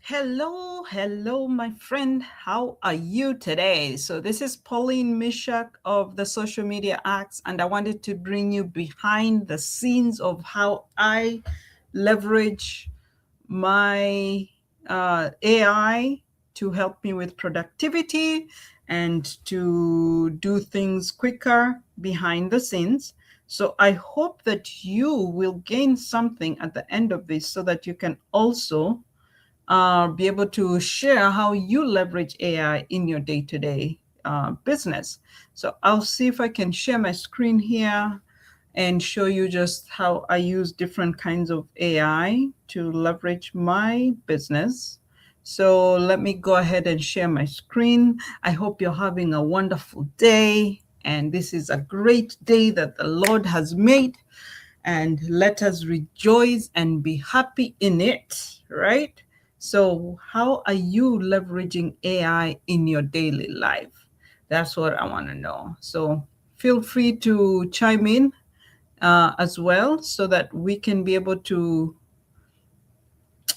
Hello, my friend. How are you today? So this is Pauline Mishak of the Social Media Acts, and I wanted to bring you behind the scenes of how I leverage my AI to help me with productivity and to do things quicker behind the scenes. So I hope that you will gain something at the end of this so that you can also be able to share how you leverage AI in your day-to-day business. So I'll see if I can share my screen here and show you just how I use different kinds of AI to leverage my business. So let me go ahead and share my screen. I hope you're having a wonderful day. And this is a great day that the Lord has made. And let us rejoice and be happy in it, right? So, how are you leveraging AI in your daily life? That's what I want to know. So, feel free to chime in as well so that we can be able to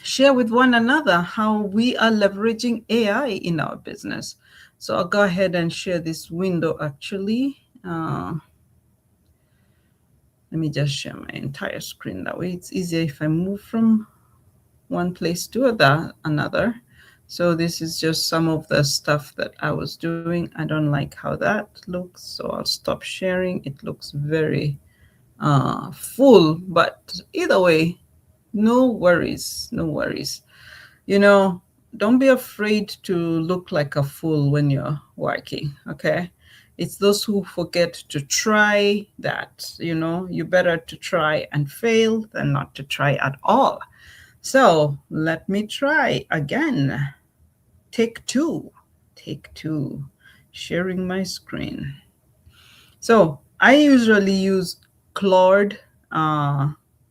share with one another how we are leveraging AI in our business. So, I'll go ahead and share this window actually. Let me just share my entire screen. That way it's easier if I move from one place to another. So this is just some of the stuff that I was doing. I don't like how that looks, so I'll stop sharing. It looks very full, but either way, no worries, no worries. You know, don't be afraid to look like a fool when you're working, okay? It's those who forget to try that, you better to try and fail than not to try at all. So let me try again. Take two. Take two. Sharing my screen. So I usually use Claude,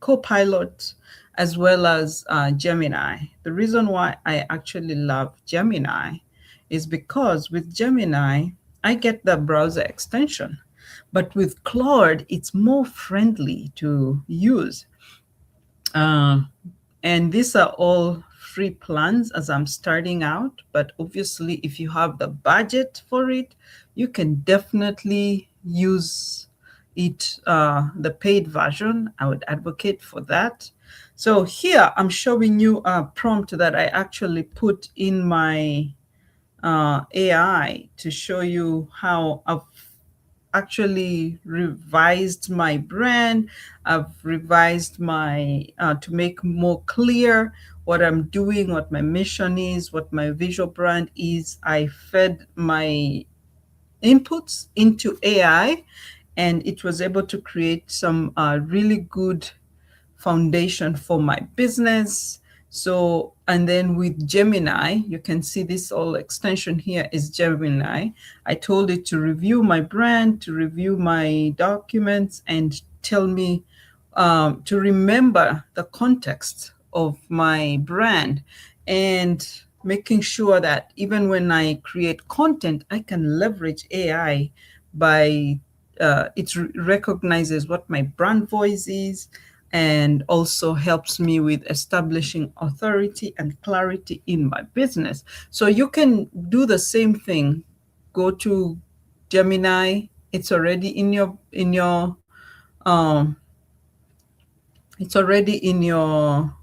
Copilot, as well as Gemini. The reason why I actually love Gemini is because with Gemini, I get the browser extension. But with Claude, it's more friendly to use. Uh, and these are all free plans as I'm starting out. But obviously, if you have the budget for it, you can definitely use it, the paid version. I would advocate for that. So here I'm showing you a prompt that I actually put in my AI to show you how I've actually revised my brand. I've revised my to make more clear what I'm doing, what my mission is, what my visual brand is. I fed my inputs into AI, and it was able to create some really good foundation for my business. So, and then with Gemini, you can see this whole extension here is Gemini. I told it to review my brand, to review my documents, and tell me to remember the context of my brand, and making sure that even when I create content, I can leverage AI by it recognizes what my brand voice is, and also helps me with establishing authority and clarity in my business. So you can do the same thing. Go to Gemini. It's already um, it's already in your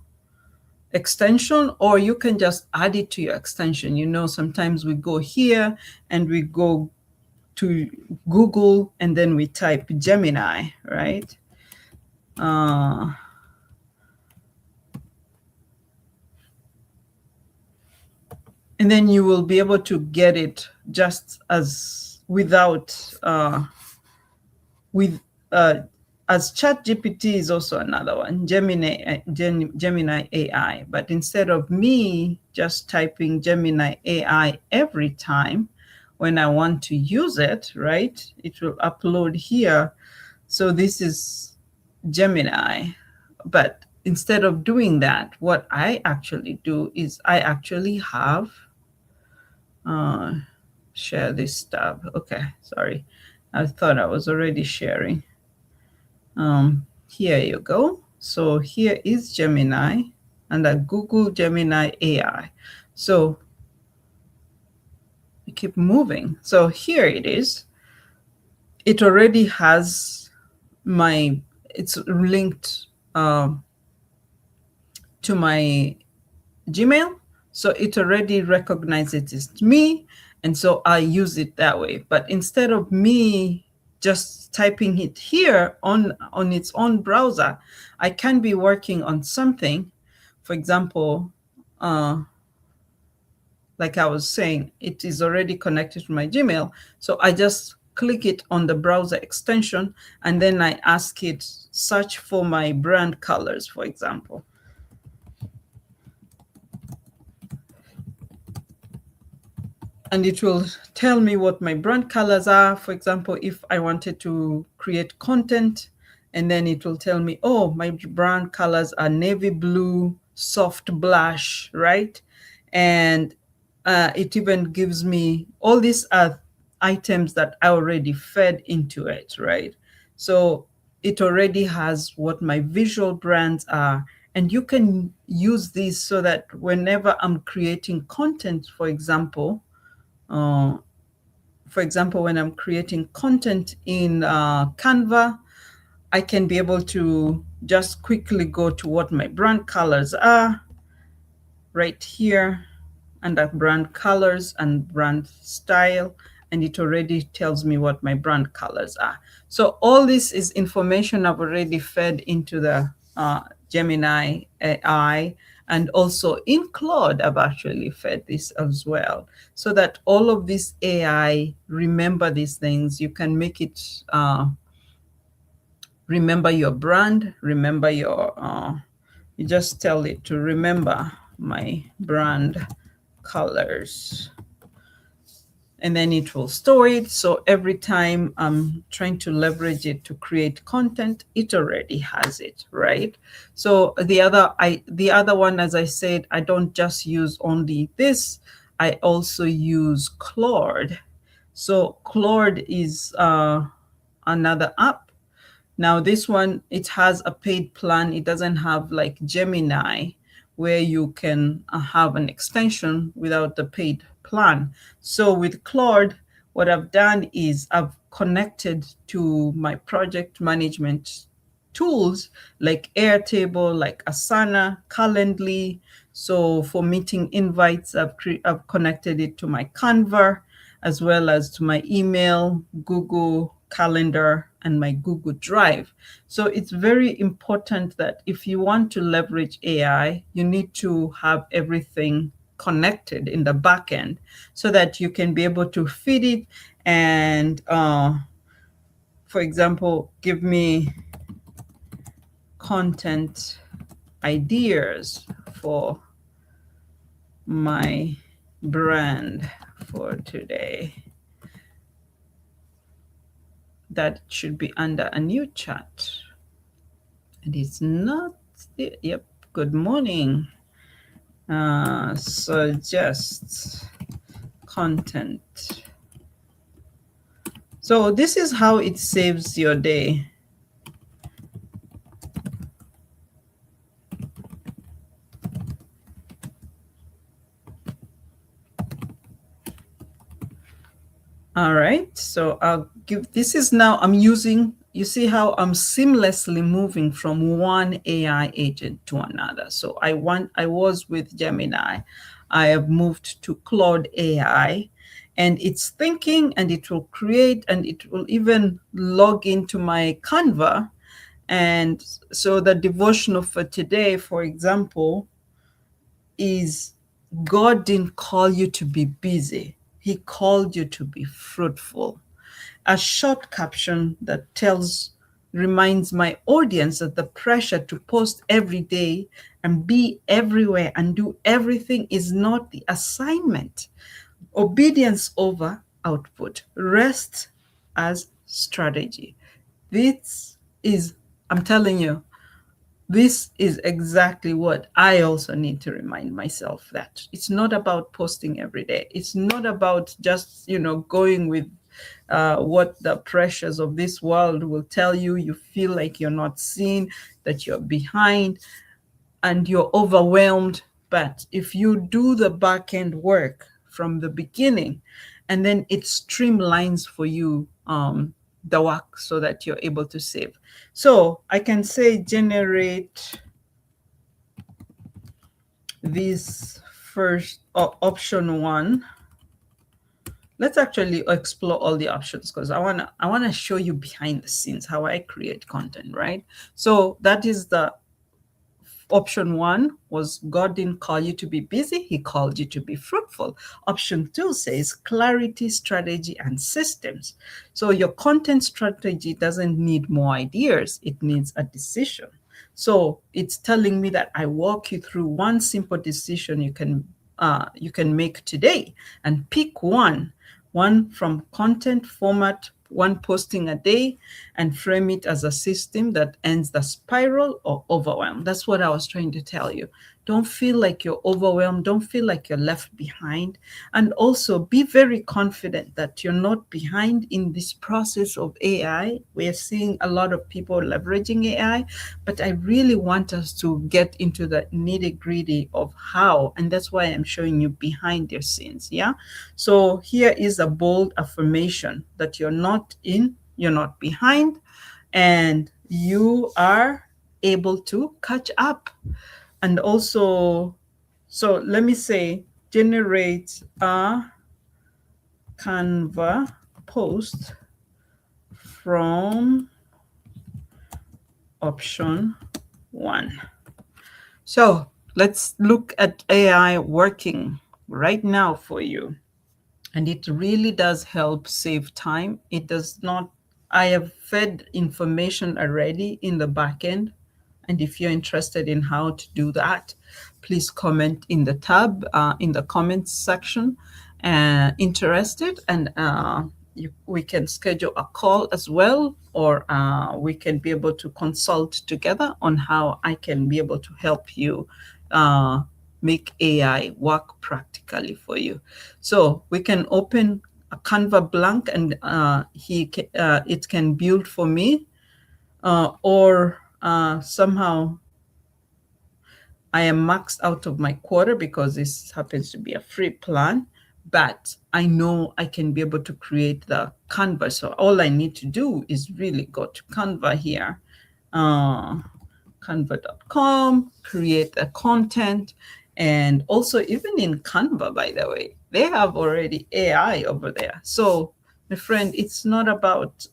extension, or you can just add it to your extension. Sometimes we go here and we go to Google and then we type Gemini, right? And then you will be able to get it just as without with as ChatGPT is also another one, Gemini AI. But instead of me just typing Gemini AI every time when I want to use it, right, it will upload here. So this is Gemini. But instead of doing that, what I actually do is I actually have share this tab. Okay, sorry. I thought I was already sharing. Here you go. So here is Gemini. under Google Gemini AI. So we keep moving. So here it is. It already has it's linked to my Gmail. So it already recognizes it's me. And so I use it that way. But instead of me just typing it here on its own browser, I can be working on something. For example, like I was saying, it is already connected to my Gmail. So I just click it on the browser extension, and then I ask it, search for my brand colors, for example. And it will tell me what my brand colors are. For example, if I wanted to create content, and then it will tell me, oh, my brand colors are navy blue, soft blush, right? And it even gives me all these items that I already fed into it, right? So it already has what my visual brands are. And you can use these so that whenever I'm creating content, for example, when I'm creating content in Canva, I can be able to just quickly go to what my brand colors are right here under brand colors and brand style, and it already tells me what my brand colors are. So all this is information I've already fed into the Gemini AI, and also in Claude, I've actually fed this as well, so that all of this AI remember these things. You can make it remember your brand, remember your, you just tell it to remember my brand colors, and then it will store it. So every time I'm trying to leverage it to create content, it already has it, right? So the other one, as I said, I don't just use only this, I also use Claude. So Claude is another app. Now this one, it has a paid plan. It doesn't have like Gemini, where you can have an extension without the paid plan. So with Claude, what I've done is I've connected to my project management tools like Airtable, like Asana, Calendly. So for meeting invites, I've connected it to my Canva, as well as to my email, Google Calendar, and my Google Drive. So it's very important that if you want to leverage AI, you need to have everything connected in the back end so that you can be able to feed it and, for example, give me content ideas for my brand for today. That should be under a new chat. And it's not, yep, good morning. Suggest content. So this is how it saves your day. All right, so I'll give, this is now, I'm using, you see how I'm seamlessly moving from one AI agent to another. So I was with Gemini. I have moved to Claude AI, and it's thinking, and it will create, and it will even log into my Canva. And so the devotional for today, for example, is God didn't call you to be busy. He called you to be fruitful. A short caption that reminds my audience that the pressure to post every day and be everywhere and do everything is not the assignment. Obedience over output. Rest as strategy. This is, I'm telling you, this is exactly what I also need to remind myself, that it's not about posting every day. It's not about just, going with what the pressures of this world will tell you. You feel like you're not seen, that you're behind. and you're overwhelmed. But if you do the back end work from the beginning, and then it streamlines for you the work so that you're able to save. So I can say generate this first option one. Let's actually explore all the options, because I wanna show you behind the scenes how I create content, right? So that is the option one was God didn't call you to be busy, he called you to be fruitful. Option two says clarity, strategy, and systems. So your content strategy doesn't need more ideas, it needs a decision. So it's telling me that I walk you through one simple decision you can make today, and pick one from content format, one posting a day, and frame it as a system that ends the spiral or overwhelm. That's what I was trying to tell you. Don't feel like you're overwhelmed. Don't feel like you're left behind. And also be very confident that you're not behind in this process of AI. We're seeing a lot of people leveraging AI, but I really want us to get into the nitty gritty of how, and that's why I'm showing you behind the scenes. Yeah. So here is a bold affirmation that you're not behind, and you are able to catch up. And also, so let me say, generate a Canva post from option one. So let's look at AI working right now for you. And it really does help save time. It does not, I have fed information already in the backend. And if you're interested in how to do that, please comment in the tab, in the comments section, interested, and we can schedule a call as well, or we can be able to consult together on how I can be able to help you make AI work practically for you. So we can open a Canva blank, and it can build for me, or somehow I am maxed out of my quarter because this happens to be a free plan, but I know I can be able to create the Canva. So all I need to do is really go to Canva here, canva.com, create a content. And also, even in Canva, by the way, they have already AI over there. So my friend, it's not about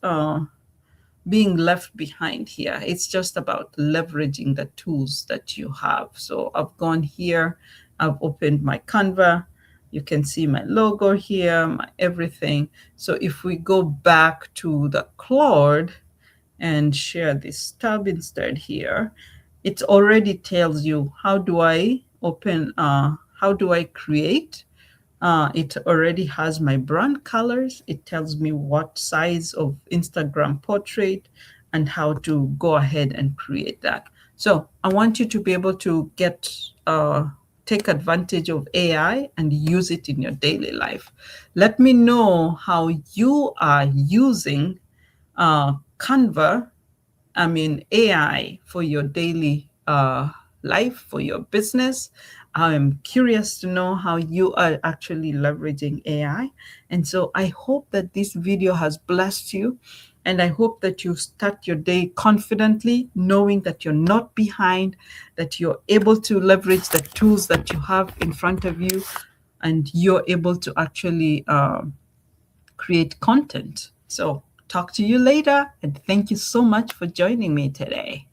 being left behind here. It's just about leveraging the tools that you have. So I've gone here, I've opened my Canva. You can see my logo here, my everything. So if we go back to the Claude and share this tab instead here, it already tells you how do I create. It already has my brand colors. It tells me what size of Instagram portrait and how to go ahead and create that. So I want you to be able to take advantage of AI and use it in your daily life. Let me know how you are using Canva, AI, for your daily life, for your business. I'm curious to know how you are actually leveraging AI. And so I hope that this video has blessed you. And I hope that you start your day confidently, knowing that you're not behind, that you're able to leverage the tools that you have in front of you, and you're able to actually create content. So talk to you later, and thank you so much for joining me today.